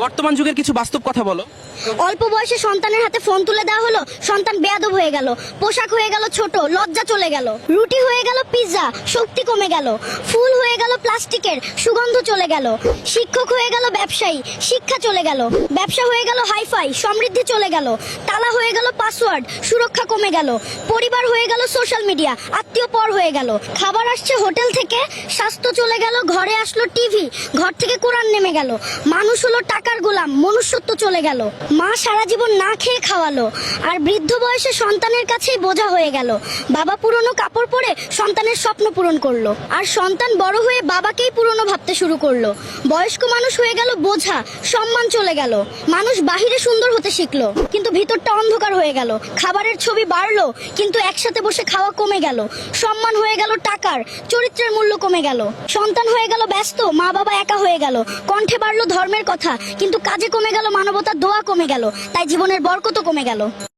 বর্তমান যুগের কিছু বাস্তব কথা বলো। অল্প বয়সে সন্তানের হাতে ফোন তুলে দেওয়া হলো, সন্তান বেয়াদব হয়ে গেল, পোশাক হয়ে গেল ছোট, লজ্জা চলে গেল, রুটি হয়ে গেল পিৎজা, শক্তি কমে গেল, ফুল হয়ে গেল প্লাস্টিকের, সুগন্ধ চলে গেল, শিক্ষক হয়ে গেল ব্যবসায়ী, শিক্ষা চলে গেল, ব্যবসা হয়ে গেল হাইফাই, সমৃদ্ধি চলে গেল, তালা হয়ে গেল পাসওয়ার্ড, সুরক্ষা কমে গেল, পরিবার হয়ে গেল সোশ্যাল মিডিয়া, আত্মীয় পর হয়ে গেল, খাবার আসছে হোটেল থেকে, স্বাস্থ্য চলে গেল, ঘরে আসলো টিভি, ঘর থেকে কোরআন নেমে গেল, মানুষ হলো টাকার গোলাম, মনুষ্যত্ব চলে গেল, মা সারা জীবন না খেয়ে খাওয়ালো, আর বৃদ্ধ বয়সে সন্তানের কাছেই বোঝা হয়ে গেল, বাবা পুরনো কাপড় পরে সন্তানের স্বপ্ন পূরণ করলো, আর সন্তান বড় হয়ে বাবাকেই পুরনো ভাবতে শুরু করলো, বয়স্ক মানুষ হয়ে গেল বোঝা, সম্মান চলে গেল, মানুষ বাহিরে সুন্দর হতে শিখলো কিন্তু ভিতরটা অন্ধকার হয়ে গেল, খাবারের ছবি বাড়লো কিন্তু একসাথে বসে খাওয়া কমে গেল, সম্মান হয়ে গেল টাকার, চরিত্রের মূল্য কমে গেল, সন্তান হয়ে গেল ব্যস্ত, মা বাবা একা হয়ে গেল, কণ্ঠে বাড়লো ধর্মের কথা কিন্তু কাজে কমে গেল মানবতার দোয়া কমে গেল, তাই জীবনের বরকতও কমে গেল।